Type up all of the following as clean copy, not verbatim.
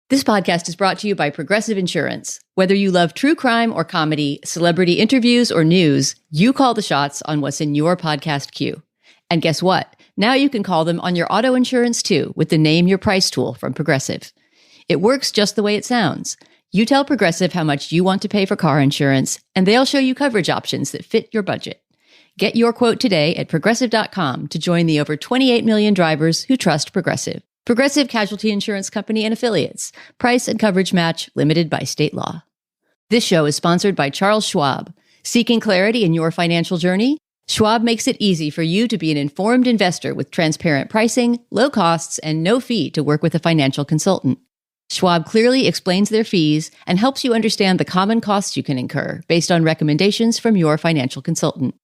This podcast is brought to you by Progressive Insurance. Whether you love true crime or comedy, celebrity interviews or news, you call the shots on what's in your podcast queue. And guess what? Now you can call them on your auto insurance too with the Name Your Price tool from Progressive. It works just the way it sounds. You tell Progressive how much you want to pay for car insurance, and they'll show you coverage options that fit your budget. Get your quote today at Progressive.com to join the over 28 million drivers who trust Progressive. Progressive Casualty Insurance Company and Affiliates. Price and coverage match limited by state law. This show is sponsored by Charles Schwab. Seeking clarity in your financial journey? Schwab makes it easy for you to be an informed investor with transparent pricing, low costs, and no fee to work with a financial consultant. Schwab clearly explains their fees and helps you understand the common costs you can incur based on recommendations from your financial consultant.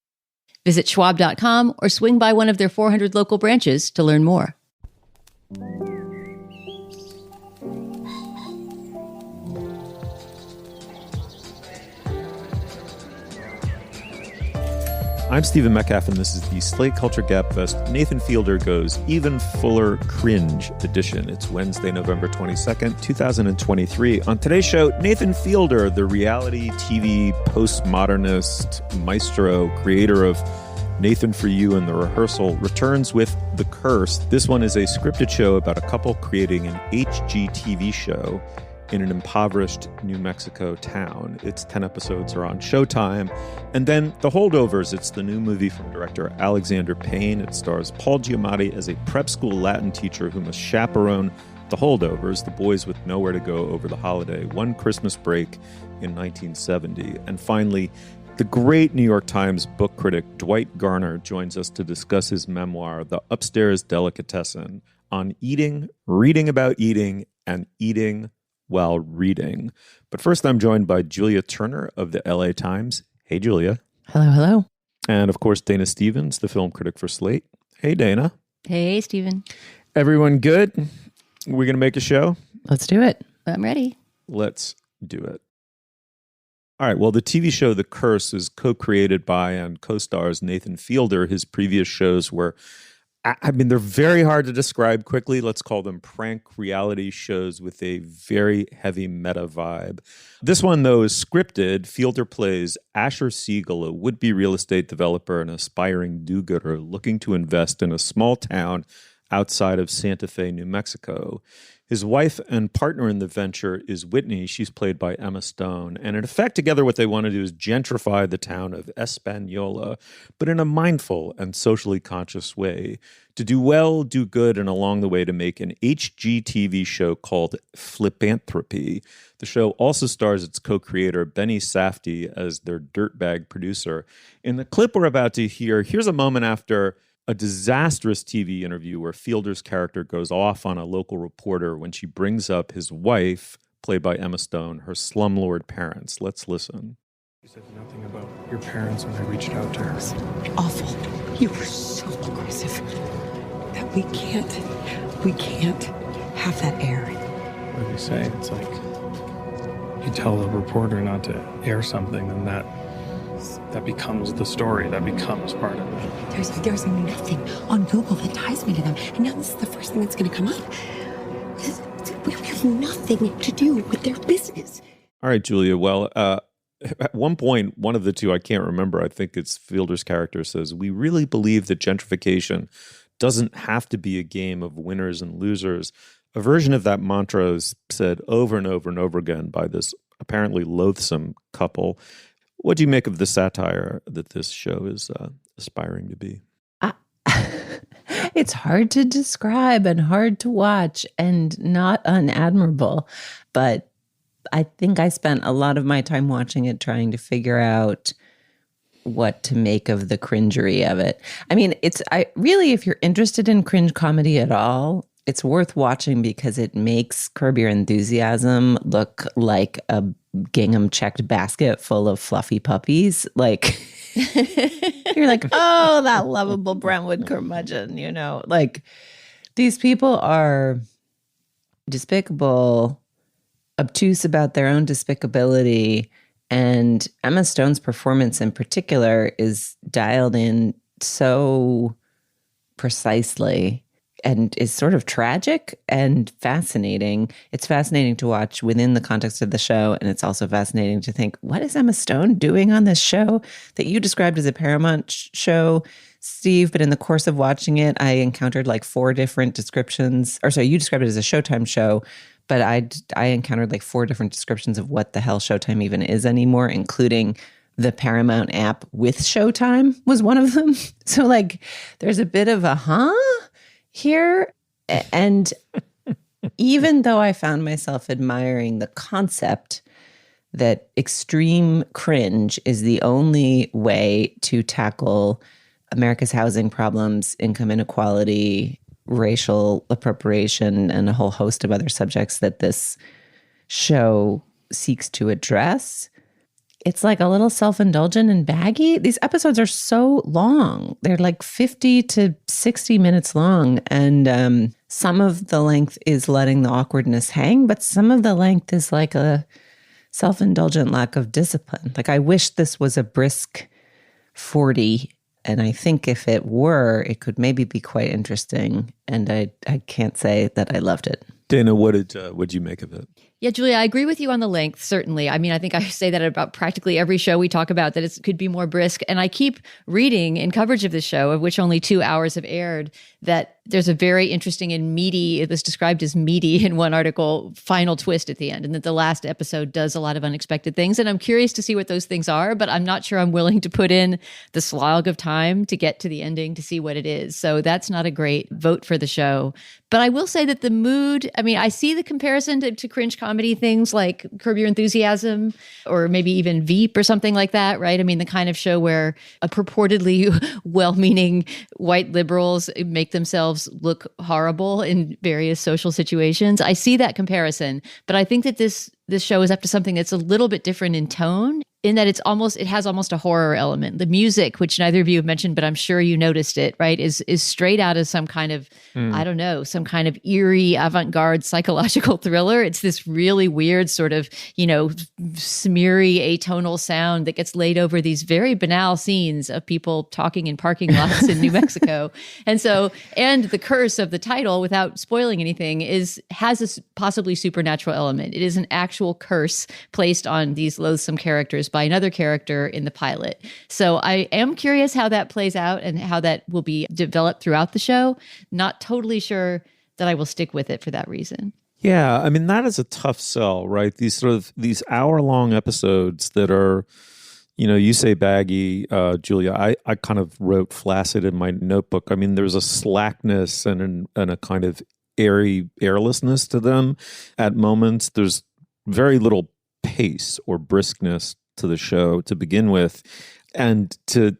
Visit schwab.com or swing by one of their 400 local branches to learn more. I'm Stephen Metcalf, and this is the Slate Culture Gabfest Nathan Fielder Goes Even Fuller Cringe edition. It's Wednesday, November 22nd, 2023. On today's show, Nathan Fielder, the reality TV postmodernist maestro, creator of Nathan for You and The Rehearsal, returns with The Curse. This one is a scripted show about a couple creating an HGTV show in an impoverished New Mexico town. Its 10 episodes are on Showtime. And then The Holdovers. It's the new movie from director Alexander Payne. It stars Paul Giamatti as a prep school Latin teacher who must chaperone the Holdovers, the boys with nowhere to go over the holiday, one Christmas break in 1970. And finally, the great New York Times book critic Dwight Garner joins us to discuss his memoir, The Upstairs Delicatessen, on eating, reading about eating, and eating while reading. But first, I'm joined by Julia Turner of the LA Times. Hey, Julia. Hello, hello. And of course, Dana Stevens, the film critic for Slate. Hey, Dana. Hey, Stephen. Everyone good? We're going to make a show? Let's do it. I'm ready. Let's do it. All right. Well, the TV show The Curse is co-created by and co-stars Nathan Fielder. His previous shows were, they're very hard to describe quickly. Let's call them prank reality shows with a very heavy meta vibe. This one, though, is scripted. Fielder plays Asher Siegel, a would-be real estate developer and aspiring do-gooder looking to invest in a small town outside of Santa Fe, New Mexico. His wife and partner in the venture is Whitney. She's played by Emma Stone. And in effect, together, what they want to do is gentrify the town of Espanola, but in a mindful and socially conscious way. To do well, do good, and along the way to make an HGTV show called Flipanthropy. The show also stars its co-creator, Benny Safdie, as their dirtbag producer. In the clip we're about to hear, here's a moment after a disastrous TV interview where Fielder's character goes off on a local reporter when she brings up his wife, played by Emma Stone, her slumlord parents. Let's listen. You said nothing about your parents when I reached out to her. Awful. You were so aggressive that we can't have that air. What do you say? It's like you tell the reporter not to air something, and that becomes the story. That becomes part of it. There's nothing on Google that ties me to them. And now this is the first thing that's going to come up. We have nothing to do with their business. All right, Julia. Well, at one point, one of the two, I can't remember, I think it's Fielder's character says, we really believe that gentrification doesn't have to be a game of winners and losers. A version of that mantra is said over and over and over again by this apparently loathsome couple. What do you make of the satire that this show is aspiring to be? It's hard to describe and hard to watch and not unadmirable. But I think I spent a lot of my time watching it trying to figure out what to make of the cringery of it. I mean, if you're interested in cringe comedy at all, it's worth watching because it makes Curb Your Enthusiasm look like a gingham checked basket full of fluffy puppies. Like, you're like, oh, that lovable Brentwood curmudgeon, you know? Like, these people are despicable, obtuse about their own despicability, and Emma Stone's performance in particular is dialed in so precisely. and is sort of tragic and fascinating. It's fascinating to watch within the context of the show. And it's also fascinating to think, what is Emma Stone doing on this show that you described as a Paramount show, Steve? But in the course of watching it, I encountered like 4 different descriptions. Or sorry, you described it as a Showtime show, but I encountered like 4 different descriptions of what the hell Showtime even is anymore, including the Paramount app with Showtime was one of them. So like there's a bit of a here. And even though I found myself admiring the concept that extreme cringe is the only way to tackle America's housing problems, income inequality, racial appropriation, and a whole host of other subjects that this show seeks to address, it's like a little self-indulgent and baggy. These episodes are so long. They're like 50 to 60 minutes long. And some of the length is letting the awkwardness hang, but some of the length is like a self-indulgent lack of discipline. Like I wish this was a brisk 40. And I think if it were, it could maybe be quite interesting. And I can't say that I loved it. Dana, what'd you make of it? Yeah, Julia, I agree with you on the length, certainly. I mean, I think I say that about practically every show we talk about, that it could be more brisk. And I keep reading in coverage of this show, of which only 2 hours have aired, that there's a very interesting and meaty, it was described as meaty in one article, final twist at the end, and that the last episode does a lot of unexpected things. And I'm curious to see what those things are, but I'm not sure I'm willing to put in the slog of time to get to the ending to see what it is. So that's not a great vote for the show. But I will say that the mood, I mean, I see the comparison to cringe comedy things like Curb Your Enthusiasm or maybe even Veep or something like that, right? I mean, the kind of show where a purportedly well-meaning white liberals make themselves look horrible in various social situations. I see that comparison, but I think that this show is up to something that's a little bit different in tone, in that it has almost a horror element. The music, which neither of you have mentioned, but I'm sure you noticed it, right, is straight out of some kind of, I don't know, some kind of eerie avant-garde psychological thriller. It's this really weird sort of, smeary atonal sound that gets laid over these very banal scenes of people talking in parking lots in New Mexico. And the curse of the title, without spoiling anything, has a possibly supernatural element. It is an actual curse placed on these loathsome characters by another character in the pilot. So I am curious how that plays out and how that will be developed throughout the show. Not totally sure that I will stick with it for that reason. Yeah, I mean, that is a tough sell, right? These hour-long episodes that are, you say baggy, Julia. I kind of wrote flaccid in my notebook. I mean, there's a slackness and a kind of airy airlessness to them at moments. There's very little pace or briskness to the show to begin with. And to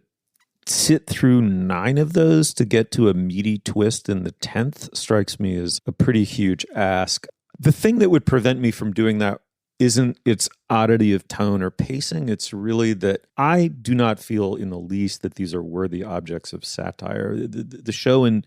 sit through 9 of those to get to a meaty twist in the 10th strikes me as a pretty huge ask. The thing that would prevent me from doing that isn't its oddity of tone or pacing. It's really that I do not feel in the least that these are worthy objects of satire. The show in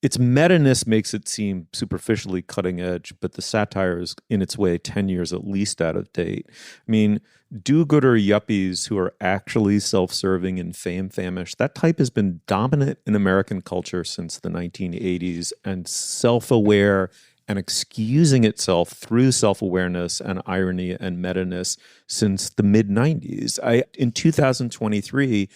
its meta-ness makes it seem superficially cutting edge, but the satire is in its way 10 years at least out of date. I mean, do-gooder yuppies who are actually self-serving and fame-famished, that type has been dominant in American culture since the 1980s, and self-aware and excusing itself through self-awareness and irony and meta-ness since the mid-90s. In 2023,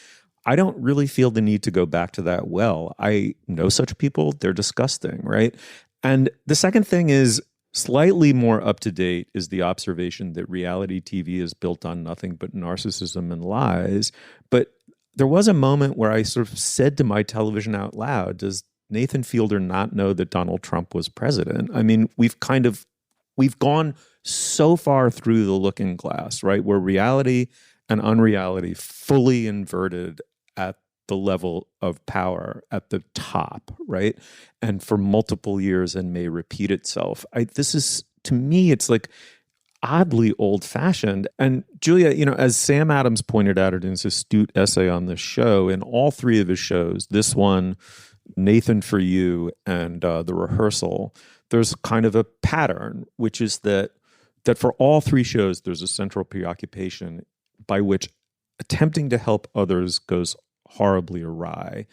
I don't really feel the need to go back to that well. I know such people. They're disgusting, right? And the second thing is slightly more up-to-date is the observation that reality TV is built on nothing but narcissism and lies. But there was a moment where I sort of said to my television out loud, does Nathan Fielder not know that Donald Trump was president? I mean, we've gone so far through the looking glass, right? Where reality and unreality fully inverted at the level of power at the top, right? And for multiple years and may repeat itself. This is, to me, it's like oddly old-fashioned. And Julia, as Sam Adams pointed out in his astute essay on the show, in all 3 of his shows, this one, Nathan for You, and The Rehearsal, there's kind of a pattern, which is that for all 3 shows, there's a central preoccupation by which attempting to help others goes horribly awry.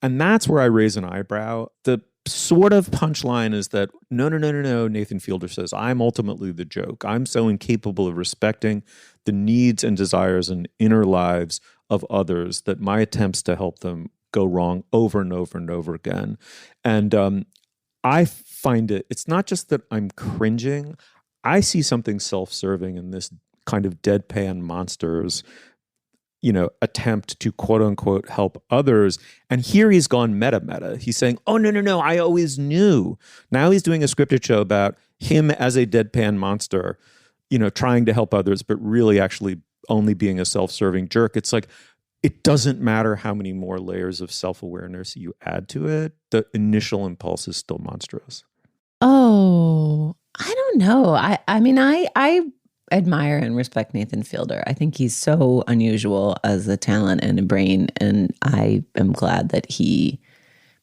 And that's where I raise an eyebrow. The sort of punchline is that no, Nathan Fielder says, I'm ultimately the joke. I'm so incapable of respecting the needs and desires and inner lives of others that my attempts to help them go wrong over and over and over again. And I find it's not just that I'm cringing. I see something self-serving in this kind of deadpan monsters, attempt to quote unquote help others. And here he's gone meta. He's saying, oh, no, I always knew. Now he's doing a scripted show about him as a deadpan monster, trying to help others, but really actually only being a self-serving jerk. It's like, it doesn't matter how many more layers of self-awareness you add to it. The initial impulse is still monstrous. Oh, I don't know. I mean, I admire and respect Nathan Fielder. I think he's so unusual as a talent and a brain, and I am glad that he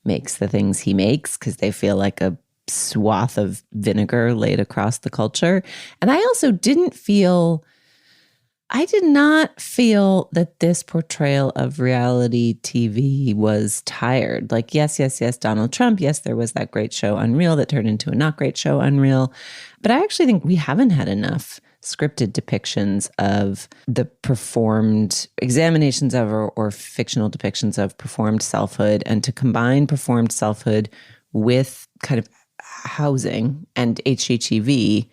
makes the things he makes because they feel like a swath of vinegar laid across the culture. And I also did not feel that this portrayal of reality TV was tired. Like, yes, Donald Trump. Yes, there was that great show Unreal that turned into a not great show Unreal. But I actually think we haven't had enough scripted depictions of the performed examinations of or fictional depictions of performed selfhood, and to combine performed selfhood with kind of housing and HGTV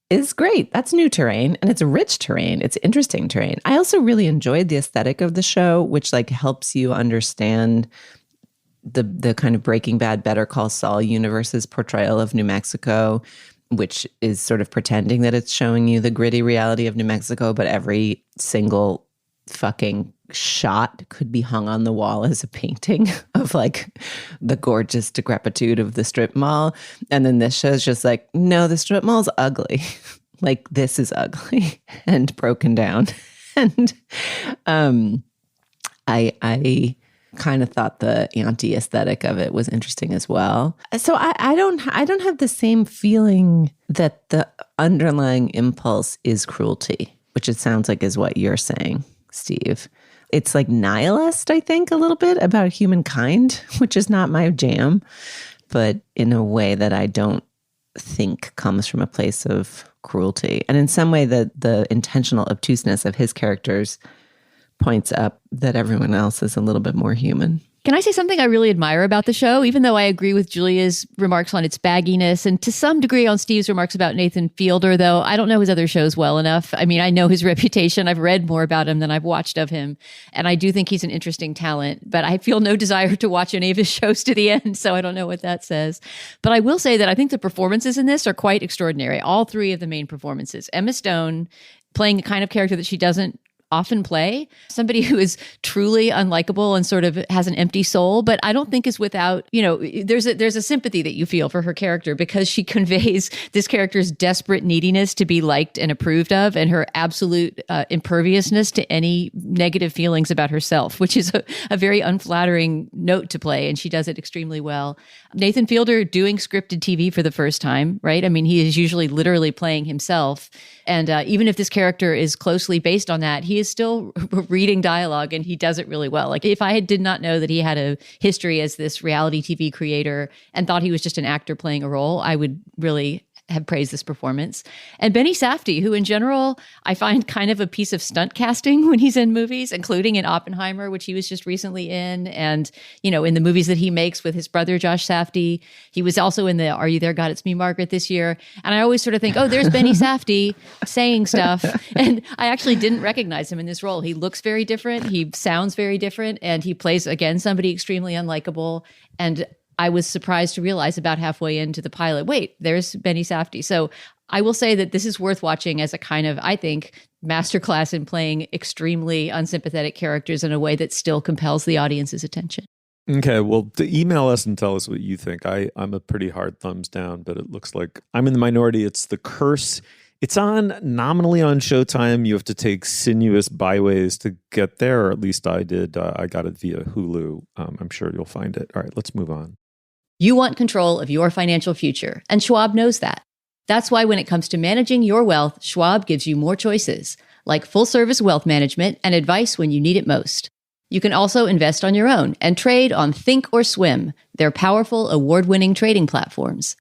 is great. That's new terrain, and it's rich terrain. It's interesting terrain. I also really enjoyed the aesthetic of the show, which helps you understand the kind of Breaking Bad, Better Call Saul universe's portrayal of New Mexico, which is sort of pretending that it's showing you the gritty reality of New Mexico, but every single fucking shot could be hung on the wall as a painting of the gorgeous decrepitude of the strip mall. And then this show's just no, the strip mall's ugly. This is ugly and broken down. And I kind of thought the anti-aesthetic of it was interesting as well. So I don't have the same feeling that the underlying impulse is cruelty, which it sounds like is what you're saying, Steve. It's nihilist, I think, a little bit about humankind, which is not my jam, but in a way that I don't think comes from a place of cruelty. And in some way, the intentional obtuseness of his characters points up that everyone else is a little bit more human. Can I say something I really admire about the show, even though I agree with Julia's remarks on its bagginess and to some degree on Steve's remarks about Nathan Fielder, though I don't know his other shows well enough. I mean, I know his reputation. I've read more about him than I've watched of him. And I do think he's an interesting talent, but I feel no desire to watch any of his shows to the end. So I don't know what that says. But I will say that I think the performances in this are quite extraordinary. All three of the main performances. Emma Stone playing a kind of character that she doesn't often play, somebody who is truly unlikable and sort of has an empty soul, but I don't think is without, there's a sympathy that you feel for her character because she conveys this character's desperate neediness to be liked and approved of, and her absolute imperviousness to any negative feelings about herself, which is a very unflattering note to play, and she does it extremely well. Nathan Fielder doing scripted TV for the first time, right? I mean, he is usually literally playing himself. And even if this character is closely based on that, he is still reading dialogue, and he does it really well. If I did not know that he had a history as this reality TV creator and thought he was just an actor playing a role, I would really have praised this performance. And Benny Safdie, who in general, I find kind of a piece of stunt casting when he's in movies, including in Oppenheimer, which he was just recently in. And, in the movies that he makes with his brother, Josh Safdie. He was also in the Are You There, God, It's Me, Margaret this year. And I always sort of think, oh, there's Benny Safdie saying stuff. And I actually didn't recognize him in this role. He looks very different. He sounds very different. And he plays, again, somebody extremely unlikable. And I was surprised to realize about halfway into the pilot, wait, there's Benny Safdie. So I will say that this is worth watching as a kind of, I think, masterclass in playing extremely unsympathetic characters in a way that still compels the audience's attention. Okay, well, email us and tell us what you think. I'm a pretty hard thumbs down, but it looks like I'm in the minority. It's The Curse. It's nominally on Showtime. You have to take sinuous byways to get there, or at least I did. I got it via Hulu. I'm sure you'll find it. All right, let's move on. You want control of your financial future, and Schwab knows that. That's why when it comes to managing your wealth, Schwab gives you more choices, like full-service wealth management and advice when you need it most. You can also invest on your own and trade on Think or Swim, their powerful award-winning trading platforms.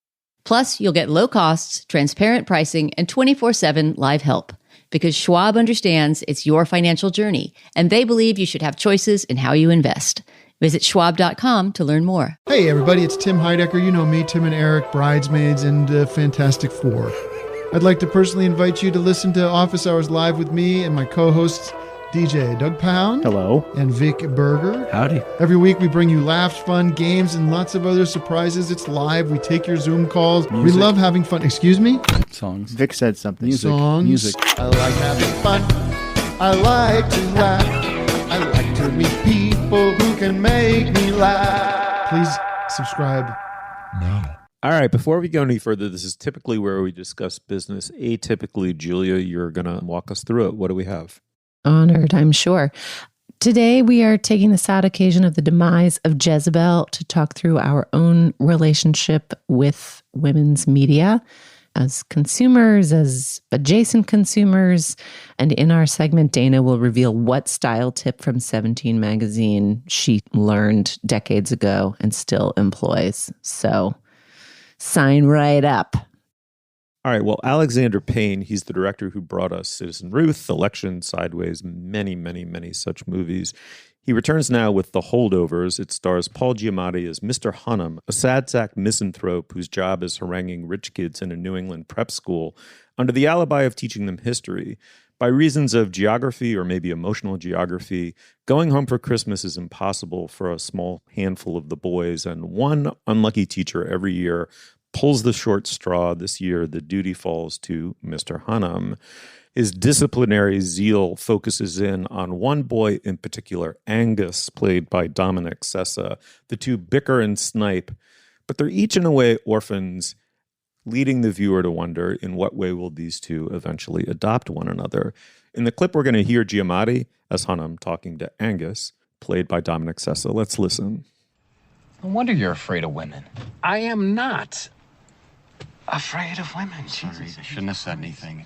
Plus, you'll get low costs, transparent pricing, and 24/7 live help. Because Schwab understands it's your financial journey, and they believe you should have choices in how you invest. Visit schwab.com to learn more. Hey everybody, it's Tim Heidecker. You know me, Tim and Eric, Bridesmaids, and Fantastic Four. I'd like to personally invite you to listen to Office Hours Live with me and my co-hosts, DJ Doug Pound. Hello. And Vic Berger. Howdy. Every week we bring you laughs, fun, games, and lots of other surprises. It's live. We take your Zoom calls. Music. We love having fun. Excuse me? Songs. Vic said something. Music. Songs. Music. I like having fun. I like to laugh. I like to meet people who can make me laugh. Please subscribe now. All right, before we go any further, this is typically where we discuss business. Atypically, Julia, you're going to walk us through it. What do we have? Honored, I'm sure. Today, we are taking the sad occasion of the demise of Jezebel to talk through our own relationship with women's media as consumers, as adjacent consumers. And in our segment, Dana will reveal what style tip from 17 magazine she learned decades ago and still employs. So sign right up. All right, well, Alexander Payne, he's the director who brought us Citizen Ruth, Election, Sideways, many, many, many such movies. He returns now with The Holdovers. It stars Paul Giamatti as Mr. Hunnam, a sadsack misanthrope whose job is haranguing rich kids in a New England prep school under the alibi of teaching them history. By reasons of geography or maybe emotional geography, going home for Christmas is impossible for a small handful of the boys, and one unlucky teacher every year pulls the short straw. This year, the duty falls to Mr. Hunnam. His disciplinary zeal focuses in on one boy in particular, Angus, played by Dominic Sessa. The two bicker and snipe, but they're each in a way orphans, leading the viewer to wonder in what way will these two eventually adopt one another. In the clip, we're going to hear Giamatti as Hunnam talking to Angus, played by Dominic Sessa. Let's listen. No wonder you're afraid of women. I am not. Afraid of women? Sorry, I shouldn't have said anything.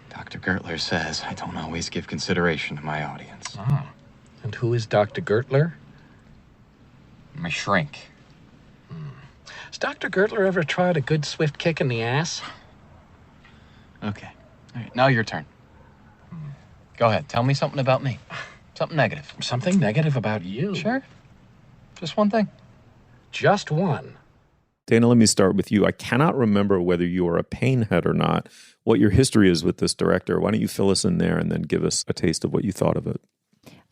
Dr. Gertler says I don't always give consideration to my audience. Oh. And who is Dr. Gertler? My shrink. Has Dr. Gertler ever tried a good swift kick in the ass? Okay. All right, now your turn. Go ahead. Tell me something about me. Something negative. Something negative about you? Sure. Just one thing. Just one. Dana, let me start with you. I cannot remember whether you are a Payne head or not, what your history is with this director. Why don't you fill us in there and then give us a taste of what you thought of it?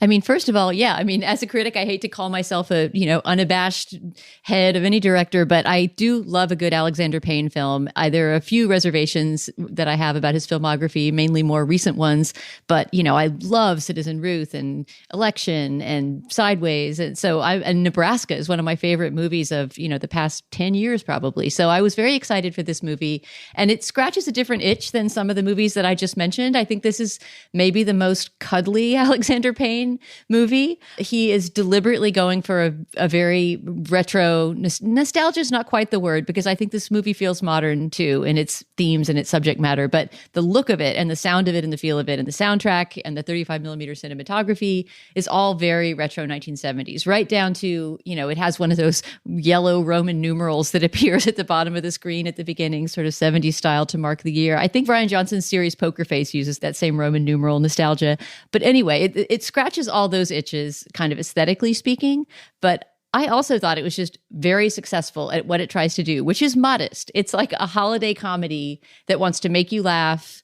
I mean, first of all, yeah, I mean, as a critic, I hate to call myself a, unabashed head of any director, but I do love a good Alexander Payne film. There are a few reservations that I have about his filmography, mainly more recent ones, but, I love Citizen Ruth and Election and Sideways. And so and Nebraska is one of my favorite movies of, the past 10 years probably. So I was very excited for this movie, and it scratches a different itch than some of the movies that I just mentioned. I think this is maybe the most cuddly Alexander Payne movie. He is deliberately going for a very retro, nostalgia is not quite the word, because I think this movie feels modern too in its themes and its subject matter, but the look of it and the sound of it and the feel of it and the soundtrack and the 35 millimeter cinematography is all very retro 1970s, right down to, it has one of those yellow Roman numerals that appears at the bottom of the screen at the beginning, sort of 70s style to mark the year. I think Rian Johnson's series Poker Face uses that same Roman numeral nostalgia. But anyway, it scratches all those itches, kind of aesthetically speaking, but I also thought it was just very successful at what it tries to do, which is modest. It's like a holiday comedy that wants to make you laugh,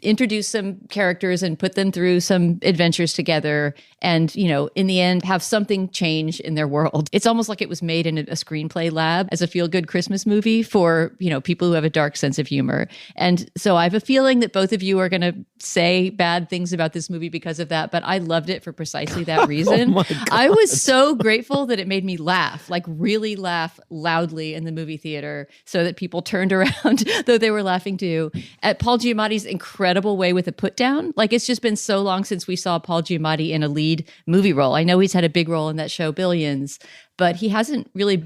introduce some characters and put them through some adventures together, and in the end have something change in their world. It's almost like it was made in a screenplay lab as a feel-good Christmas movie for people who have a dark sense of humor. And so I have a feeling that both of you are going to say bad things about this movie because of that, but I loved it for precisely that reason. I was so grateful that it made me laugh, like really laugh loudly in the movie theater, so that people turned around though they were laughing too, at Paul Giamatti's incredible way with a put down. Like, it's just been so long since we saw Paul Giamatti in a lead movie role. I know he's had a big role in that show Billions, but he hasn't really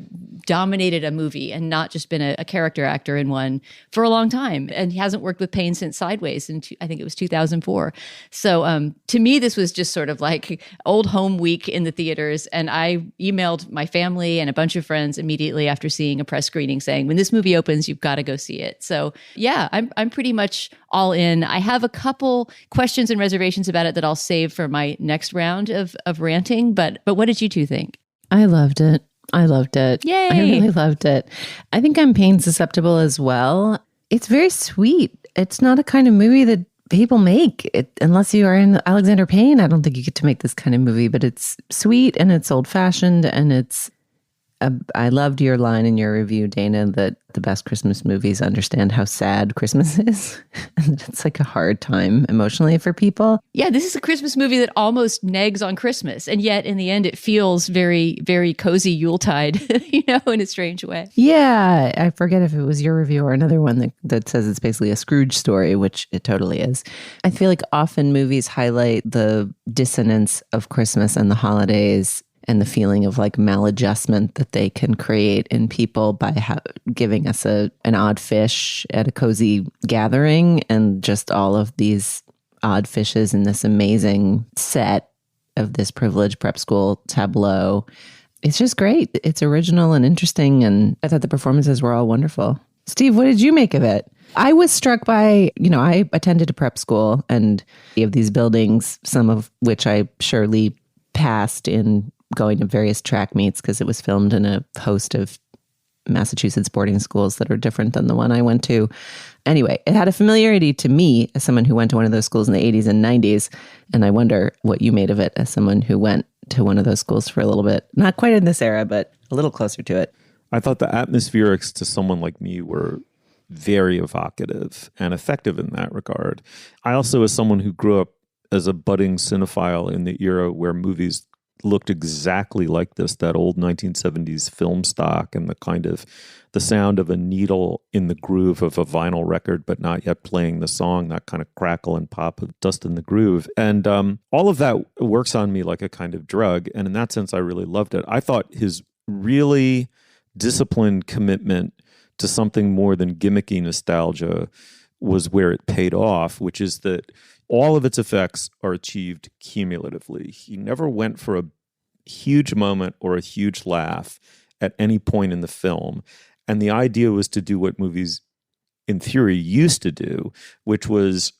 dominated a movie and not just been a character actor in one for a long time. And he hasn't worked with Payne since Sideways I think it was 2004. So to me, this was just sort of like old home week in the theaters. And I emailed my family and a bunch of friends immediately after seeing a press screening saying, when this movie opens, you've got to go see it. So yeah, I'm pretty much all in. I have a couple questions and reservations about it that I'll save for my next round of ranting. But what did you two think? I loved it. Yay! I really loved it. I think I'm pain susceptible as well. It's very sweet. It's not a kind of movie that people make unless you are in Alexander Payne. I don't think you get to make this kind of movie, but it's sweet and it's old fashioned and it's. I loved your line in your review, Dana, that the best Christmas movies understand how sad Christmas is. And it's like a hard time emotionally for people. Yeah, this is a Christmas movie that almost negs on Christmas. And yet in the end, it feels very, very cozy Yuletide, in a strange way. Yeah, I forget if it was your review or another one that says it's basically a Scrooge story, which it totally is. I feel like often movies highlight the dissonance of Christmas and the holidays and the feeling of like maladjustment that they can create in people by giving us an odd fish at a cozy gathering and just all of these odd fishes in this amazing set of this privileged prep school tableau. It's just great. It's original and interesting. And I thought the performances were all wonderful. Steve, what did you make of it? I was struck by, I attended a prep school and we have these buildings, some of which I surely passed in going to various track meets because it was filmed in a host of Massachusetts boarding schools that are different than the one I went to. Anyway, it had a familiarity to me as someone who went to one of those schools in the 80s and 90s. And I wonder what you made of it as someone who went to one of those schools for a little bit. Not quite in this era, but a little closer to it. I thought the atmospherics to someone like me were very evocative and effective in that regard. I also, as someone who grew up as a budding cinephile in the era where movies looked exactly like this, that old 1970s film stock and the sound of a needle in the groove of a vinyl record, but not yet playing the song, that kind of crackle and pop of dust in the groove. And all of that works on me like a kind of drug. And in that sense, I really loved it. I thought his really disciplined commitment to something more than gimmicky nostalgia was where it paid off, which is that all of its effects are achieved cumulatively. He never went for a huge moment or a huge laugh at any point in the film. And the idea was to do what movies in theory used to do, which was,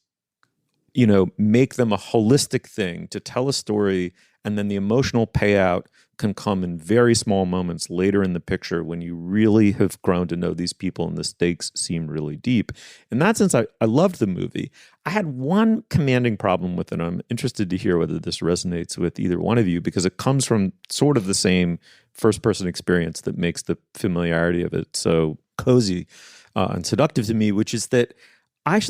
make them a holistic thing to tell a story, and then the emotional payout can come in very small moments later in the picture when you really have grown to know these people and the stakes seem really deep. In that sense, I loved the movie. I had one commanding problem with it. I'm interested to hear whether this resonates with either one of you, because it comes from sort of the same first-person experience that makes the familiarity of it so cozy and seductive to me, which is that I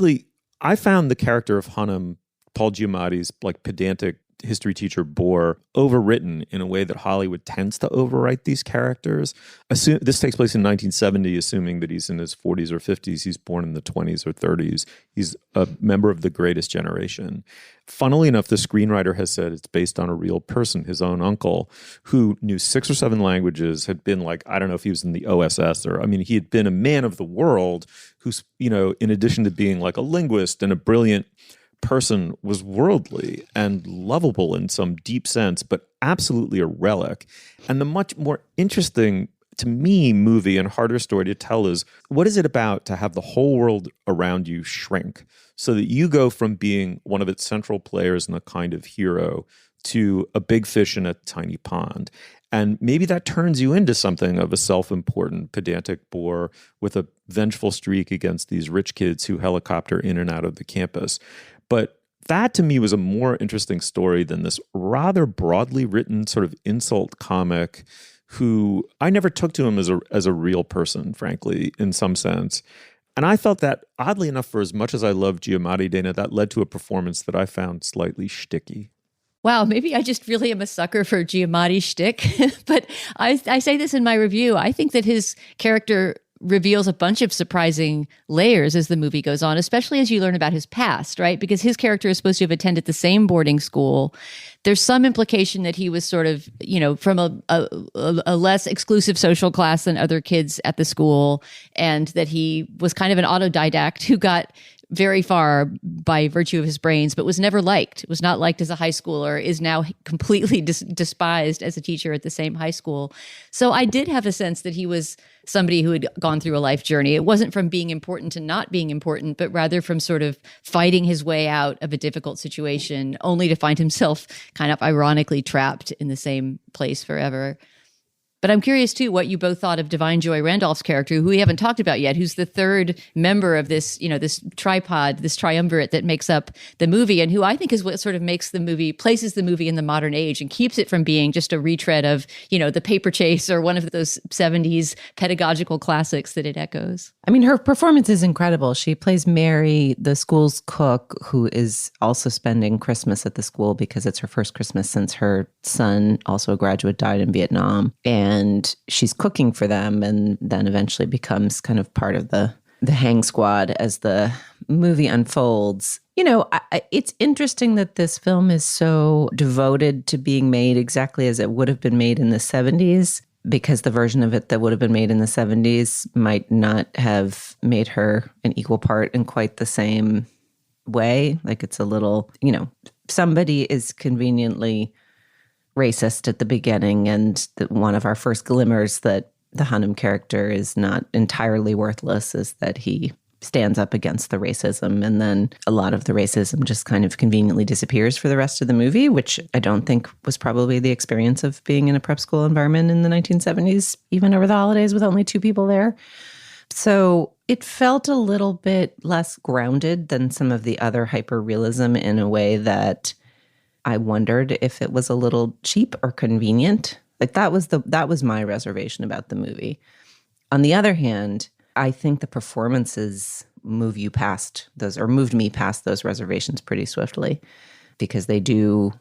found the character of Hunnam, Paul Giamatti's pedantic history teacher bore, overwritten in a way that Hollywood tends to overwrite these characters. This takes place in 1970, assuming that he's in his 40s or 50s. He's born in the 20s or 30s. He's a member of the greatest generation. Funnily enough, the screenwriter has said it's based on a real person, his own uncle, who knew 6 or 7 languages, had been I don't know if he was in the OSS he had been a man of the world who's, in addition to being a linguist and a brilliant person, was worldly and lovable in some deep sense, but absolutely a relic. And the much more interesting, to me, movie and harder story to tell is, what is it about to have the whole world around you shrink so that you go from being one of its central players and a kind of hero to a big fish in a tiny pond? And maybe that turns you into something of a self-important, pedantic bore with a vengeful streak against these rich kids who helicopter in and out of the campus. But that to me was a more interesting story than this rather broadly written sort of insult comic who I never took to him as a real person, frankly, in some sense. And I felt that, oddly enough, for as much as I love Giamatti, Dana, that led to a performance that I found slightly shticky. Wow, maybe I just really am a sucker for Giamatti shtick. But I say this in my review. I think that his character reveals a bunch of surprising layers as the movie goes on, especially as you learn about his past, right? Because his character is supposed to have attended the same boarding school. There's some implication that he was sort of, from a less exclusive social class than other kids at the school, and that he was kind of an autodidact who got very far by virtue of his brains, but was never liked, was not liked as a high schooler, is now completely despised as a teacher at the same high school. So I did have a sense that he was somebody who had gone through a life journey. It wasn't from being important to not being important, but rather from sort of fighting his way out of a difficult situation, only to find himself kind of ironically trapped in the same place forever. But I'm curious, too, what you both thought of Divine Joy Randolph's character, who we haven't talked about yet, who's the third member of this, this tripod, this triumvirate that makes up the movie, and who I think is what sort of makes the movie, places the movie in the modern age and keeps it from being just a retread of, The Paper Chase or one of those 70s pedagogical classics that it echoes. I mean, her performance is incredible. She plays Mary, the school's cook, who is also spending Christmas at the school because it's her first Christmas since her son, also a graduate, died in Vietnam. And she's cooking for them, and then eventually becomes kind of part of the hang squad as the movie unfolds. It's interesting that this film is so devoted to being made exactly as it would have been made in the 70s, because the version of it that would have been made in the 70s might not have made her an equal part in quite the same way. Like, it's a little, somebody is conveniently racist at the beginning, and one of our first glimmers that the Hunnam character is not entirely worthless is that he stands up against the racism, and then a lot of the racism just kind of conveniently disappears for the rest of the movie, which I don't think was probably the experience of being in a prep school environment in the 1970s, even over the holidays with only 2 people there. So it felt a little bit less grounded than some of the other hyper-realism in a way that I wondered if it was a little cheap or convenient. Like, that was my reservation about the movie. On the other hand, I think the performances moved me past those reservations pretty swiftly, because they do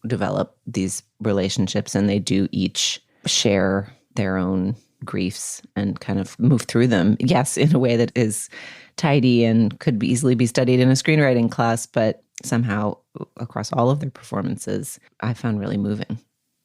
develop these relationships and they do each share their own griefs and kind of move through them. Yes, in a way that is tidy and could easily be studied in a screenwriting class, but somehow across all of their performances, I found really moving.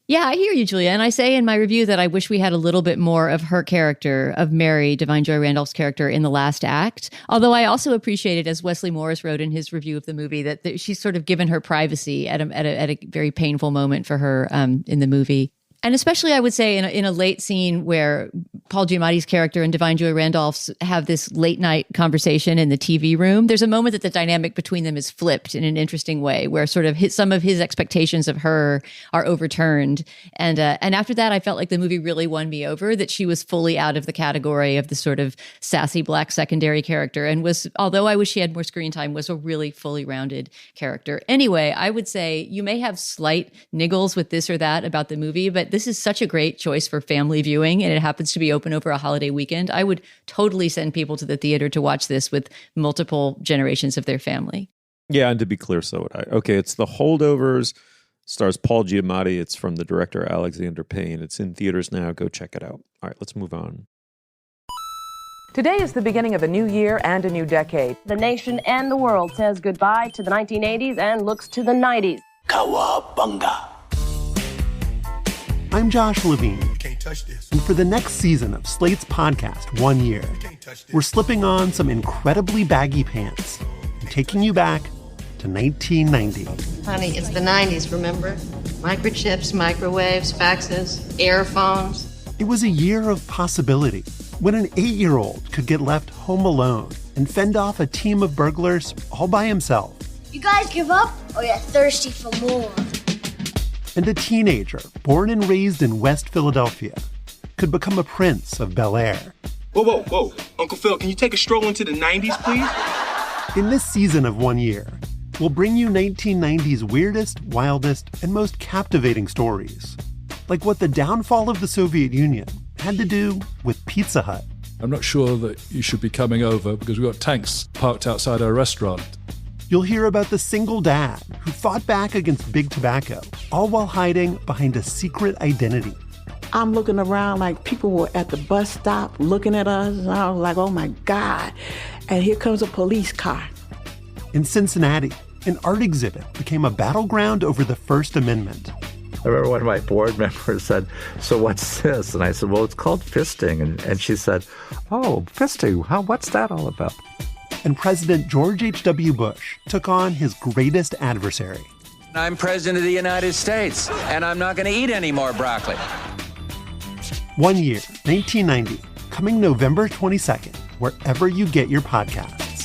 Yeah, I hear you, Julia. And I say in my review that I wish we had a little bit more of her character, of Mary, Divine Joy Randolph's character, in the last act. Although I also appreciated, as Wesley Morris wrote in his review of the movie, that she's sort of given her privacy at a very painful moment for her in the movie. And especially, I would say, in a late scene where Paul Giamatti's character and Divine Joy Randolph's have this late night conversation in the TV room, there's a moment that the dynamic between them is flipped in an interesting way, where sort of some of his expectations of her are overturned. And after that, I felt like the movie really won me over, that she was fully out of the category of the sort of sassy black secondary character, and was, although I wish she had more screen time, was a really fully rounded character. Anyway, I would say you may have slight niggles with this or that about the movie, but this is such a great choice for family viewing, and it happens to be open over a holiday weekend. I would totally send people to the theater to watch this with multiple generations of their family. Yeah, and to be clear, so would I. Okay, it's The Holdovers, stars Paul Giamatti. It's from the director Alexander Payne. It's in theaters now. Go check it out. All right, let's move on. Today is the beginning of a new year and a new decade. The nation and the world says goodbye to the 1980s and looks to the 90s. Kawabunga. I'm Josh Levine, and for the next season of Slate's podcast, 1 Year, we're slipping on some incredibly baggy pants and taking you back to 1990. Honey, it's the 90s, remember? Microchips, microwaves, faxes, airphones. It was a year of possibility, when an 8-year-old could get left home alone and fend off a team of burglars all by himself. You guys give up, or you're thirsty for more? And a teenager born and raised in West Philadelphia could become a prince of Bel Air. Whoa. Uncle Phil, can you take a stroll into the 90s, please? In this season of 1 Year, we'll bring you 1990's weirdest, wildest, and most captivating stories. Like what the downfall of the Soviet Union had to do with Pizza Hut. I'm not sure that you should be coming over because we've got tanks parked outside our restaurant. You'll hear about the single dad who fought back against big tobacco, all while hiding behind a secret identity. I'm looking around like people were at the bus stop looking at us. And I was like, oh my God. And here comes a police car. In Cincinnati, an art exhibit became a battleground over the First Amendment. I remember one of my board members said, so what's this? And I said, well, it's called fisting. And she said, oh, fisting, what's that all about? And President George H.W. Bush took on his greatest adversary. I'm president of the United States, and I'm not going to eat any more broccoli. 1 year, 1990, coming November 22nd, wherever you get your podcasts.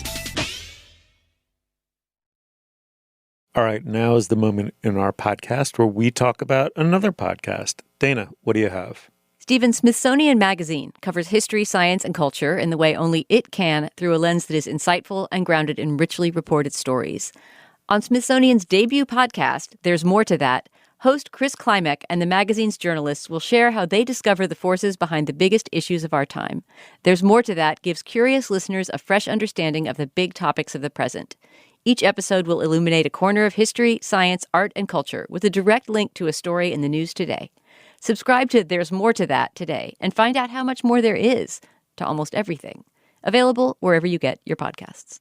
All right, now is the moment in our podcast where we talk about another podcast. Dana, what do you have? Stephen, Smithsonian Magazine covers history, science, and culture in the way only it can through a lens that is insightful and grounded in richly reported stories. On Smithsonian's debut podcast, There's More to That, host Chris Klimek and the magazine's journalists will share how they discover the forces behind the biggest issues of our time. There's More to That gives curious listeners a fresh understanding of the big topics of the present. Each episode will illuminate a corner of history, science, art, and culture with a direct link to a story in the news today. Subscribe to There's More to That today and find out how much more there is to almost everything. Available wherever you get your podcasts.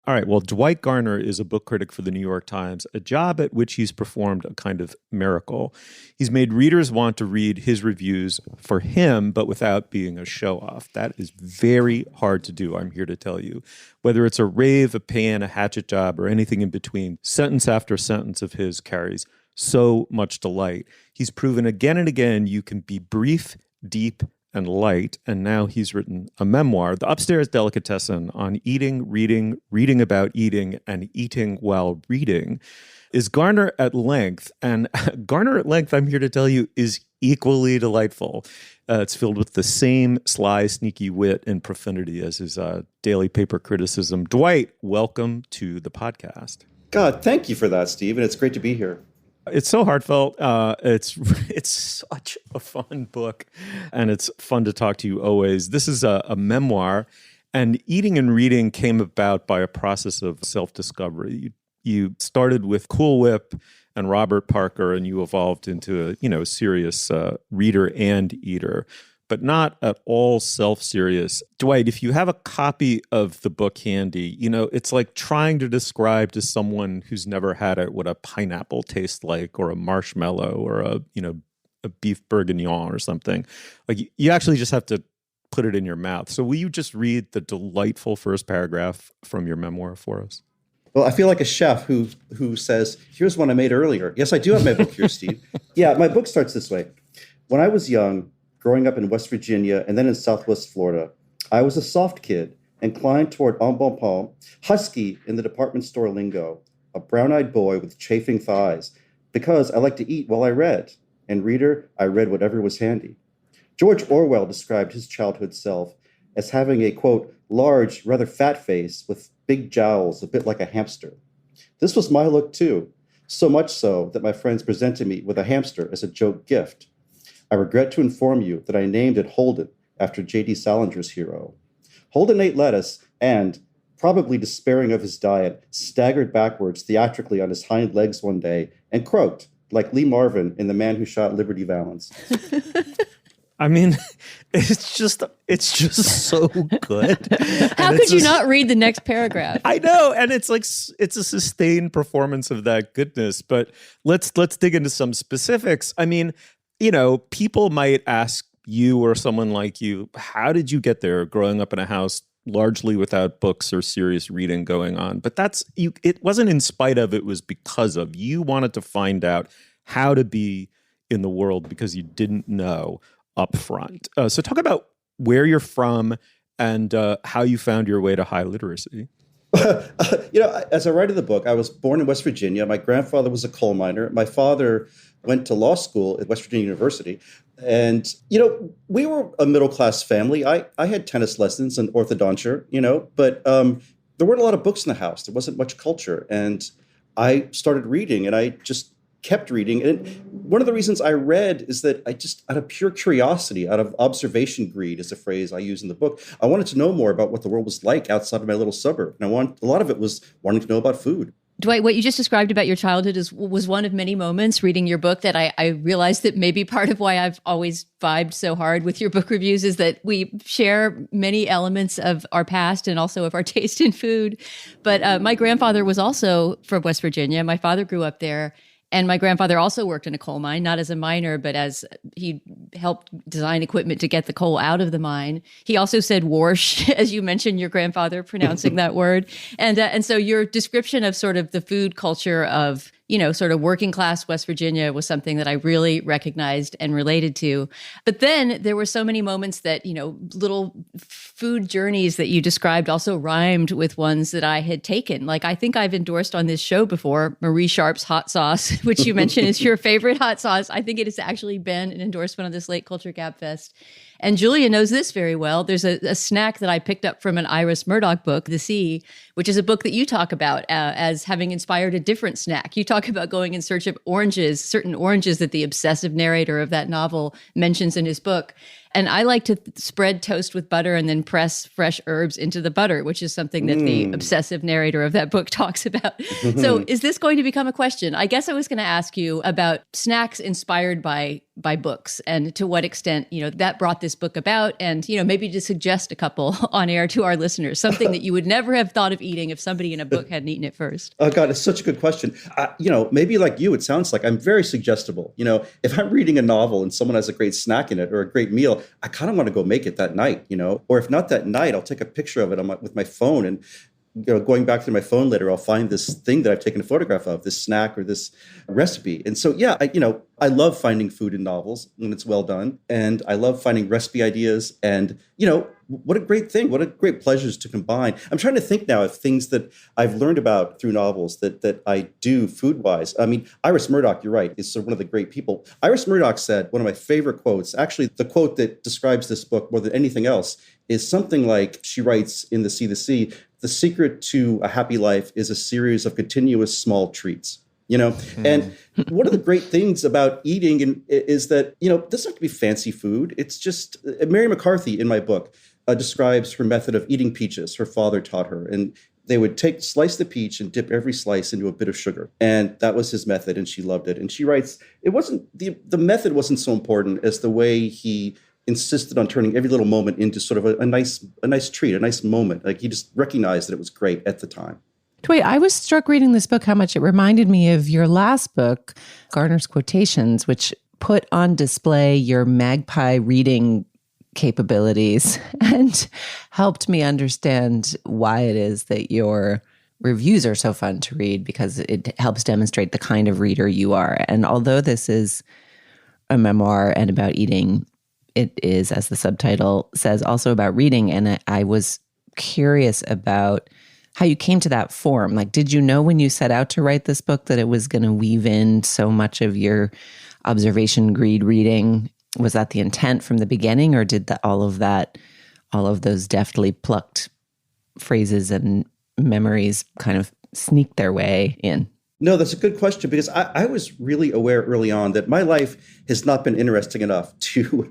All right, well, Dwight Garner is a book critic for the New York Times, a job at which he's performed a kind of miracle. He's made readers want to read his reviews for him, but without being a show-off. That is very hard to do, I'm here to tell you. Whether it's a rave, a Payne, a hatchet job, or anything in between, sentence after sentence of his carries so much delight. He's proven again and again you can be brief, deep, and light, and now he's written a memoir, The Upstairs Delicatessen, on eating, reading about eating, and eating while reading. Is Garner at length, and Garner at length, I'm here to tell you, is equally delightful. It's filled with the same sly, sneaky wit and profundity as his daily paper criticism. Dwight, welcome to the podcast. God, thank you for that, Steve, and it's great to be here. It's so heartfelt. It's such a fun book, and it's fun to talk to you always. This is a memoir, and eating and reading came about by a process of self-discovery. You started with Cool Whip and Robert Parker, and you evolved into a serious reader and eater, but not at all self-serious. Dwight, if you have a copy of the book handy, it's like trying to describe to someone who's never had it what a pineapple tastes like, or a marshmallow, or a beef bourguignon or something. Like, you actually just have to put it in your mouth. So will you just read the delightful first paragraph from your memoir for us? Well, I feel like a chef who says, here's one I made earlier. Yes, I do have my book here, Steve. Yeah, my book starts this way. When I was young, growing up in West Virginia and then in Southwest Florida, I was a soft kid, inclined toward embonpoint, husky in the department store lingo, a brown-eyed boy with chafing thighs, because I liked to eat while I read. And reader, I read whatever was handy. George Orwell described his childhood self as having a, quote, large, rather fat face with big jowls, a bit like a hamster. This was my look too, so much so that my friends presented me with a hamster as a joke gift. I regret to inform you that I named it Holden after J.D. Salinger's hero. Holden ate lettuce and, probably despairing of his diet, staggered backwards theatrically on his hind legs one day and croaked, like Lee Marvin in The Man Who Shot Liberty Valance. I mean, it's just so good. How could you not read the next paragraph? I know, and it's like it's a sustained performance of that goodness. But let's dig into some specifics. I mean, people might ask you or someone like you, how did you get there growing up in a house largely without books or serious reading going on? But it wasn't in spite of, it was because of. You wanted to find out how to be in the world because you didn't know up front. So talk about where you're from and how you found your way to high literacy. As I write in the book, I was born in West Virginia. My grandfather was a coal miner. My father went to law school at West Virginia University. And, we were a middle-class family. I had tennis lessons and orthodonture, but there weren't a lot of books in the house. There wasn't much culture. And I started reading, and I just kept reading. And one of the reasons I read is that I just, out of pure curiosity, out of observation greed is a phrase I use in the book, I wanted to know more about what the world was like outside of my little suburb. And a lot of it was wanting to know about food. Dwight, what you just described about your childhood was one of many moments reading your book that I realized that maybe part of why I've always vibed so hard with your book reviews is that we share many elements of our past and also of our taste in food. But my grandfather was also from West Virginia. My father grew up there. And my grandfather also worked in a coal mine, not as a miner, but as he helped design equipment to get the coal out of the mine. He also said "warsh," as you mentioned, your grandfather pronouncing that word. And so your description of sort of the food culture of, sort of working class West Virginia was something that I really recognized and related to. But then there were so many moments that, little food journeys that you described also rhymed with ones that I had taken. Like, I think I've endorsed on this show before Marie Sharp's hot sauce, which you mentioned is your favorite hot sauce. I think it has actually been an endorsement on this Late Culture Gabfest. And Julia knows this very well. There's a snack that I picked up from an Iris Murdoch book, The Sea, which is a book that you talk about as having inspired a different snack. You talk about going in search of oranges, certain oranges that the obsessive narrator of that novel mentions in his book. And I like to spread toast with butter and then press fresh herbs into the butter, which is something that the obsessive narrator of that book talks about. So is this going to become a question? I guess I was going to ask you about snacks inspired by books and to what extent, that brought this book about, and, maybe to suggest a couple on air to our listeners, something that you would never have thought of eating if somebody in a book hadn't eaten it first. Oh, God, it's such a good question. Maybe like you, it sounds like I'm very suggestible. If I'm reading a novel and someone has a great snack in it or a great meal, I kind of want to go make it that night, or if not that night, I'll take a picture of it with my phone, and going back through my phone later, I'll find this thing that I've taken a photograph of, this snack or this recipe. And so, yeah, I love finding food in novels when it's well done. And I love finding recipe ideas. And, what a great thing. What a great pleasures to combine. I'm trying to think now of things that I've learned about through novels that I do food-wise. I mean, Iris Murdoch, you're right, is sort of one of the great people. Iris Murdoch said, one of my favorite quotes, actually the quote that describes this book more than anything else, is something like, she writes in The Sea, "The secret to a happy life is a series of continuous small treats." And one of the great things about eating is that, it doesn't have to be fancy food. It's just, Mary McCarthy in my book describes her method of eating peaches. Her father taught her, and they would slice the peach and dip every slice into a bit of sugar. And that was his method, and she loved it. And she writes, it wasn't, the method wasn't so important as the way he insisted on turning every little moment into sort of a nice treat, a nice moment. Like, he just recognized that it was great at the time. Dwight, I was struck reading this book how much it reminded me of your last book, Garner's Quotations, which put on display your magpie reading capabilities and helped me understand why it is that your reviews are so fun to read, because it helps demonstrate the kind of reader you are. And although this is a memoir and about eating, it is, as the subtitle says, also about reading. And I was curious about how you came to that form. Like, did you know when you set out to write this book that it was going to weave in so much of your observation greed reading? Was that the intent from the beginning, or did all of those deftly plucked phrases and memories kind of sneak their way in? No, that's a good question, because I was really aware early on that my life has not been interesting enough to,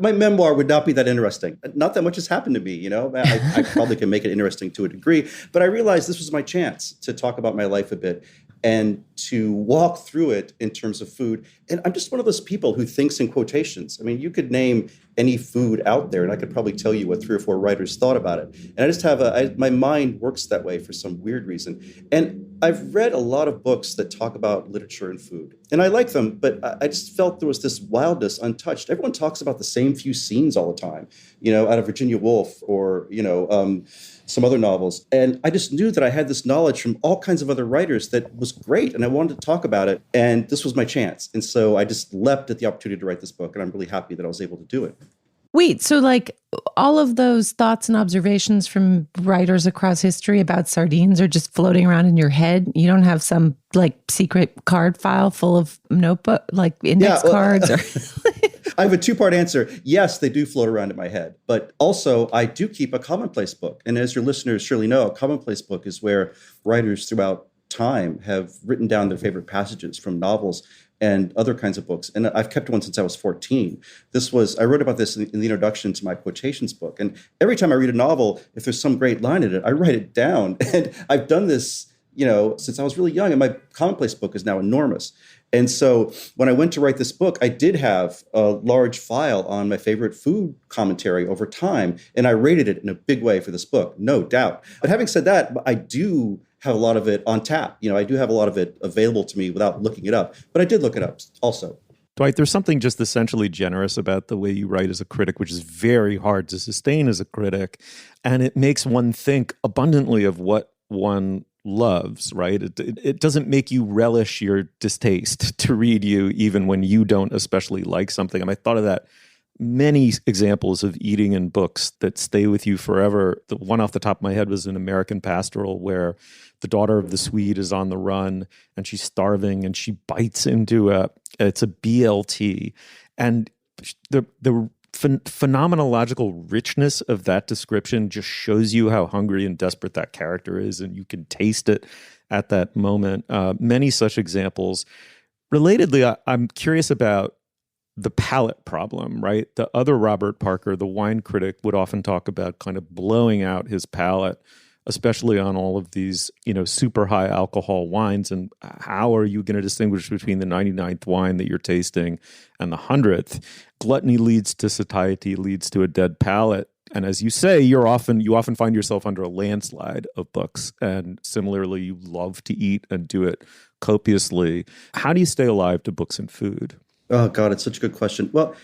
my memoir would not be that interesting. Not that much has happened to me, I probably can make it interesting to a degree, but I realized this was my chance to talk about my life a bit and to walk through it in terms of food. And I'm just one of those people who thinks in quotations. I mean, you could name any food out there, and I could probably tell you what 3 or 4 writers thought about it. And I just have my mind works that way for some weird reason. And I've read a lot of books that talk about literature and food, and I like them, but I just felt there was this wildness untouched. Everyone talks about the same few scenes all the time, out of Virginia Woolf or, some other novels. And I just knew that I had this knowledge from all kinds of other writers that was great, and I wanted to talk about it, and this was my chance. And so I just leapt at the opportunity to write this book, and I'm really happy that I was able to do it. Wait, so like all of those thoughts and observations from writers across history about sardines are just floating around in your head? You don't have some like secret card file full of notebook, like index cards? Or I have a 2-part answer. Yes, they do float around in my head, but also I do keep a commonplace book. And as your listeners surely know, a commonplace book is where writers throughout time have written down their favorite passages from novels and other kinds of books. And I've kept one since I was 14. I wrote about this in the introduction to my quotations book. And every time I read a novel, if there's some great line in it, I write it down. And I've done this since I was really young, and my commonplace book is now enormous. And so when I went to write this book, I did have a large file on my favorite food commentary over time, and I rated it in a big way for this book, no doubt. But having said that, I do have a lot of it on tap. I do have a lot of it available to me without looking it up. But I did look it up also. Dwight, there's something just essentially generous about the way you write as a critic, which is very hard to sustain as a critic. And it makes one think abundantly of what one loves, right? It doesn't make you relish your distaste to read you, even when you don't especially like something. I thought of that many examples of eating in books that stay with you forever. The one off the top of my head was an American Pastoral, where the daughter of the Swede is on the run and she's starving and she bites into it's a BLT. And the phenomenological richness of that description just shows you how hungry and desperate that character is, and you can taste it at that moment. Many such examples. Relatedly, I'm curious about the palate problem, right? The other Robert Parker, the wine critic, would often talk about kind of blowing out his palate, especially on all of these, super high alcohol wines. And how are you going to distinguish between the 99th wine that you're tasting and the 100th? Gluttony leads to satiety, leads to a dead palate. And as you say, you often find yourself under a landslide of books. And similarly, you love to eat and do it copiously. How do you stay alive to books and food? Oh, God, it's such a good question. Well,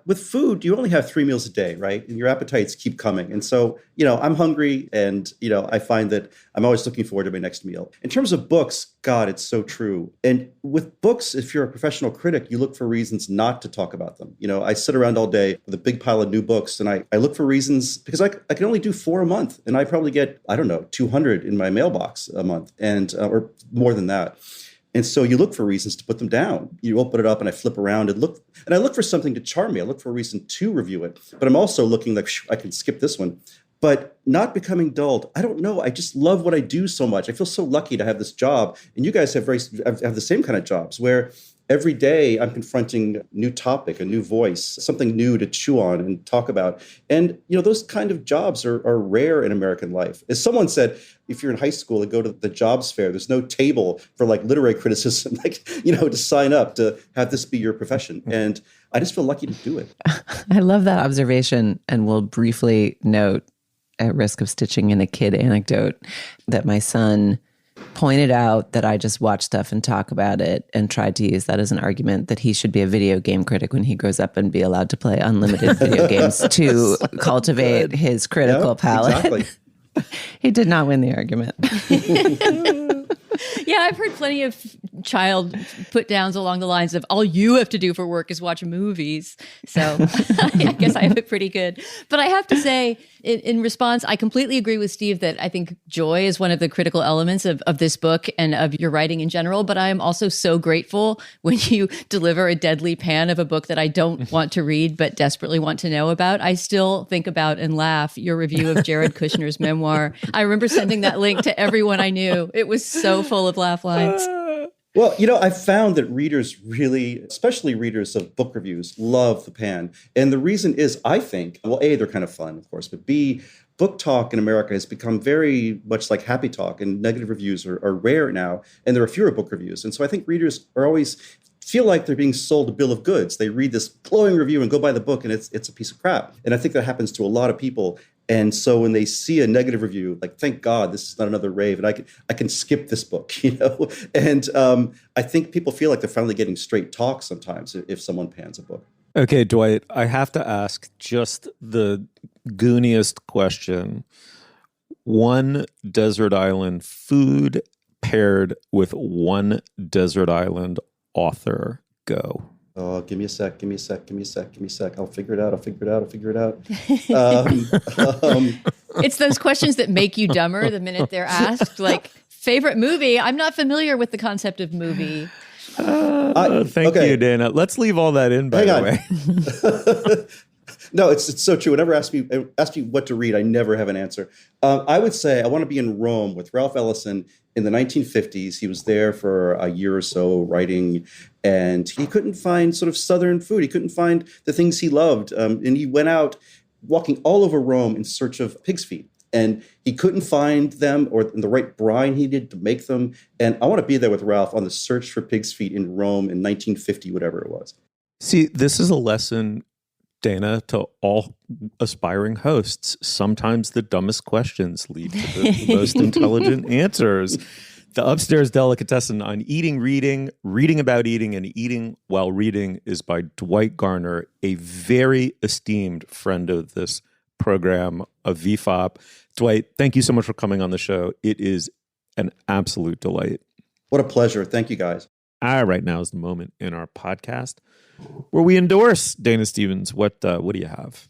with food, you only have 3 meals a day, right? And your appetites keep coming. And so, I'm hungry and, I find that I'm always looking forward to my next meal. In terms of books, God, it's so true. And with books, if you're a professional critic, you look for reasons not to talk about them. I sit around all day with a big pile of new books and I look for reasons because I can only do 4 a month. And I probably get, 200 in my mailbox a month and or more than that. And so you look for reasons to put them down. You open it up and I flip around and I look for something to charm me. I look for a reason to review it. But I'm also looking like, I can skip this one. But not becoming dulled. I don't know. I just love what I do so much. I feel so lucky to have this job. And you guys have the same kind of jobs where every day I'm confronting a new topic, a new voice, something new to chew on and talk about. And, those kind of jobs are rare in American life. As someone said, if you're in high school and go to the jobs fair, there's no table for literary criticism, to sign up to have this be your profession. And I just feel lucky to do it. I love that observation. And we'll briefly note, at risk of stitching in a kid anecdote, that my son pointed out that I just watch stuff and talk about it and tried to use that as an argument that he should be a video game critic when he grows up and be allowed to play unlimited video games to cultivate his critical palate. Exactly. He did not win the argument. Yeah, I've heard plenty of child put downs along the lines of all you have to do for work is watch movies. So I guess I have it pretty good. But I have to say, in response, I completely agree with Steve that I think joy is one of the critical elements of this book and of your writing in general. But I am also so grateful when you deliver a deadly pan of a book that I don't want to read but desperately want to know about. I still think about and laugh your review of Jared Kushner's memoir. I remember sending that link to everyone I knew. It was so full of laugh lines. Well, I found that readers really, especially readers of book reviews, love the pan. And the reason is, I think, well, A, they're kind of fun, of course, but B, book talk in America has become very much like happy talk, and negative reviews are rare now, and there are fewer book reviews. And so I think readers are always feel like they're being sold a bill of goods. They read this glowing review and go buy the book, and it's a piece of crap. And I think that happens to a lot of people. And so when they see a negative review, thank God this is not another rave, and I can skip this book, And I think people feel like they're finally getting straight talk sometimes if someone pans a book. Okay, Dwight, I have to ask just the gooniest question. One desert island food paired with one desert island author. Go. Oh, give me a sec. I'll figure it out. It's those questions that make you dumber the minute they're asked. Like, favorite movie? I'm not familiar with the concept of movie. Thank you, Dana. Let's leave all that in, by the way. No, it's so true. Whenever ask me what to read, I never have an answer. I would say I want to be in Rome with Ralph Ellison in the 1950s. He was there for a year or so writing, and he couldn't find sort of Southern food. He couldn't find the things he loved. And he went out walking all over Rome in search of pig's feet. And he couldn't find them or the right brine he did to make them. And I want to be there with Ralph on the search for pig's feet in Rome in 1950, whatever it was. See, this is a lesson, Dana, to all aspiring hosts. Sometimes the dumbest questions lead to the most intelligent answers. The Upstairs Delicatessen on eating, reading about eating, and eating while reading is by Dwight Garner, a very esteemed friend of this program, a VFOP. Dwight, thank you so much for coming on the show. It is an absolute delight. What a pleasure. Thank you, guys. Right now is the moment in our podcast where we endorse Dana Stevens. What do you have?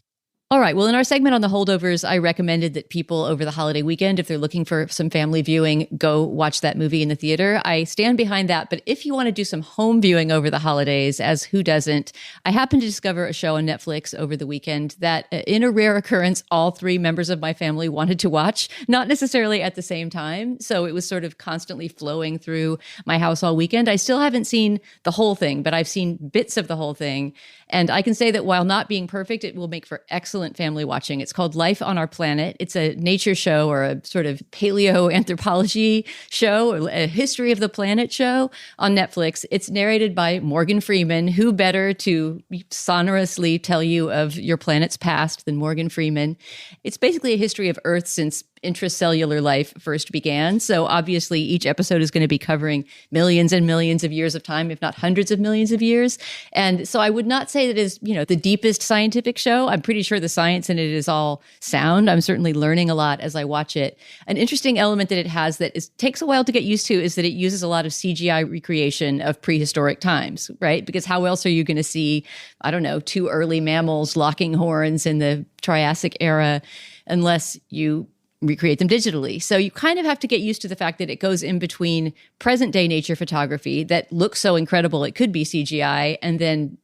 All right. Well, in our segment on the Holdovers, I recommended that people over the holiday weekend, if they're looking for some family viewing, go watch that movie in the theater. I stand behind that. But if you want to do some home viewing over the holidays, as who doesn't, I happened to discover a show on Netflix over the weekend that, in a rare occurrence, all three members of my family wanted to watch, not necessarily at the same time. So it was sort of constantly flowing through my house all weekend. I still haven't seen the whole thing, but I've seen bits of the whole thing. And I can say that while not being perfect, it will make for excellent family watching. It's called Life on Our Planet. It's a nature show or a sort of paleoanthropology show, or a history of the planet show on Netflix. It's narrated by Morgan Freeman. Who better to sonorously tell you of your planet's past than Morgan Freeman? It's basically a history of Earth since intracellular life first began. So obviously each episode is going to be covering millions and millions of years of time, if not hundreds of millions of years. And so I would not say that it is, the deepest scientific show. I'm pretty sure the science in it is all sound. I'm certainly learning a lot as I watch it. An interesting element that it has that takes a while to get used to is that it uses a lot of CGI recreation of prehistoric times, right? Because how else are you going to see, I don't know, two early mammals locking horns in the Triassic era unless you recreate them digitally. So you kind of have to get used to the fact that it goes in between present day nature photography that looks so incredible it could be CGI, and then,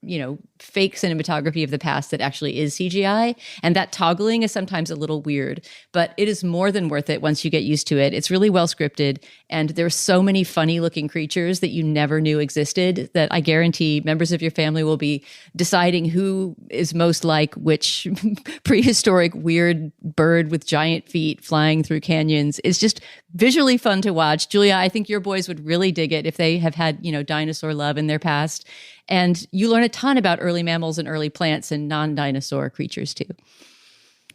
fake cinematography of the past that actually is CGI. And that toggling is sometimes a little weird, but it is more than worth it once you get used to it. It's really well scripted, and there's so many funny looking creatures that you never knew existed that I guarantee members of your family will be deciding who is most like which prehistoric weird bird with giant feet flying through canyons. It's just visually fun to watch. Julia, I think your boys would really dig it if they have had, dinosaur love in their past. And you learn a ton about early mammals and early plants and non-dinosaur creatures too.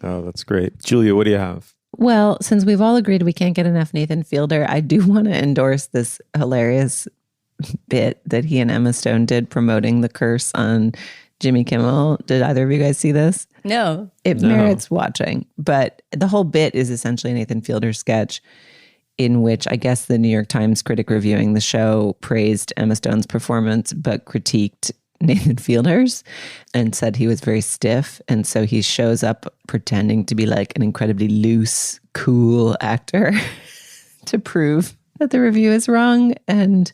Oh, that's great. Julia, what do you have? Well, since we've all agreed we can't get enough Nathan Fielder, I do want to endorse this hilarious bit that he and Emma Stone did promoting The Curse on Jimmy Kimmel. Did either of you guys see this? No. It merits watching, but the whole bit is essentially a Nathan Fielder sketch in which I guess the New York Times critic reviewing the show praised Emma Stone's performance, but critiqued Nathan Fielder's and said he was very stiff. And so he shows up pretending to be like an incredibly loose, cool actor to prove that the review is wrong, and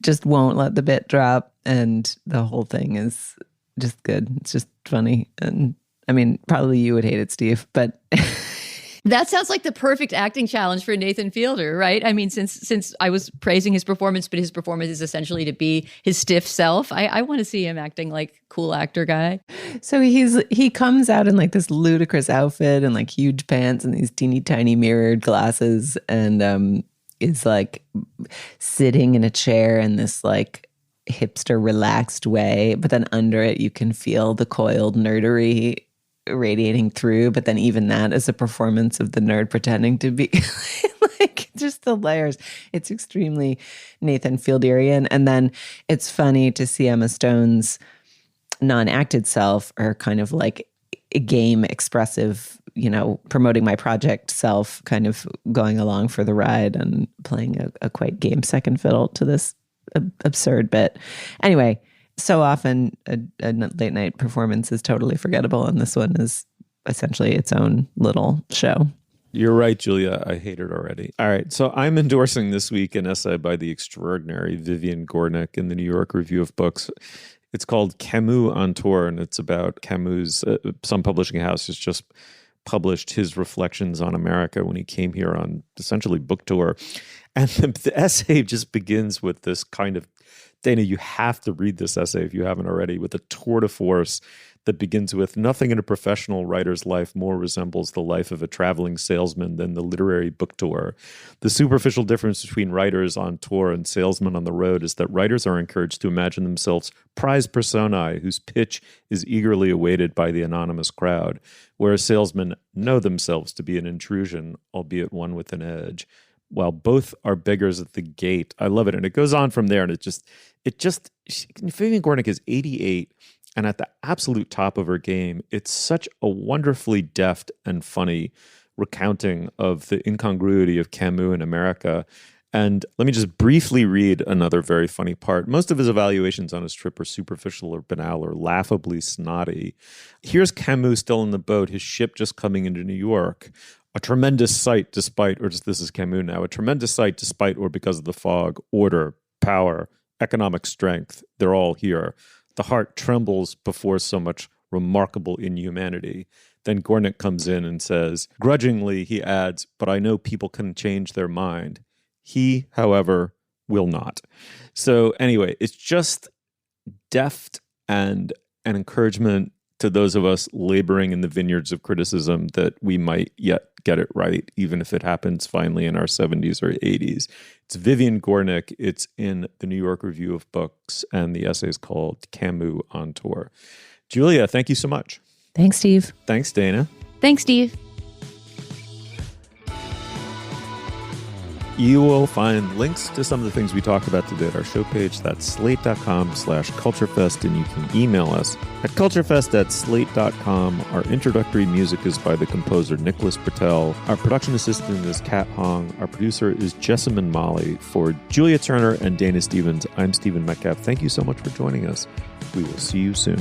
just won't let the bit drop. And the whole thing is just good. It's just funny. And I mean, probably you would hate it, Steve, but that sounds like the perfect acting challenge for Nathan Fielder, right? I mean, since I was praising his performance, but his performance is essentially to be his stiff self. I want to see him acting like cool actor guy. So he comes out in like this ludicrous outfit and like huge pants and these teeny tiny mirrored glasses, and is like sitting in a chair in this like hipster relaxed way, but then under it you can feel the coiled nerdery radiating through, but then even that is a performance of the nerd pretending to be like just the layers. It's extremely Nathan Fielderian. And then it's funny to see Emma Stone's non-acted self, or kind of like a game expressive, promoting my project self, kind of going along for the ride and playing a quite game second fiddle to this absurd bit. Anyway, so often a late night performance is totally forgettable, and this one is essentially its own little show. You're right, Julia. I hate it already. All right. So I'm endorsing this week an essay by the extraordinary Vivian Gornick in the New York Review of Books. It's called Camus on Tour, and it's about Camus. Some publishing house has just published his reflections on America when he came here on essentially book tour. And the essay just begins with this kind of, Dana, you have to read this essay if you haven't already, with a tour de force that begins with, "Nothing in a professional writer's life more resembles the life of a traveling salesman than the literary book tour. The superficial difference between writers on tour and salesmen on the road is that writers are encouraged to imagine themselves prize personae whose pitch is eagerly awaited by the anonymous crowd, whereas salesmen know themselves to be an intrusion, albeit one with an edge. While both are beggars at the gate." I love it. And it goes on from there. And Vivian Gornick is 88 and at the absolute top of her game. It's such a wonderfully deft and funny recounting of the incongruity of Camus in America. And let me just briefly read another very funny part. Most of his evaluations on his trip are superficial or banal or laughably snotty. Here's Camus still in the boat, his ship just coming into New York. "A tremendous sight despite," or this is Camus now, "a tremendous sight despite or because of the fog, order, power, economic strength. They're all here. The heart trembles before so much remarkable inhumanity." Then Gornick comes in and says, grudgingly, he adds, "But I know people can change their mind. He, however, will not." So anyway, it's just deft and an encouragement to those of us laboring in the vineyards of criticism that we might yet get it right, even if it happens finally in our 70s or 80s. It's Vivian Gornick. It's in the New York Review of Books, and the essay is called Camus on Tour. Julia, thank you so much. Thanks, Steve. Thanks, Dana. Thanks, Steve. You will find links to some of the things we talked about today at our show page. That's slate.com/culturefest, and you can email us at culturefest@slate.com. Our introductory music is by the composer Nicholas Patel. Our production assistant is Kat Hong. Our producer is Jessamine Molly. For Julia Turner and Dana Stevens, I'm Stephen Metcalf. Thank you so much for joining us. We will see you soon.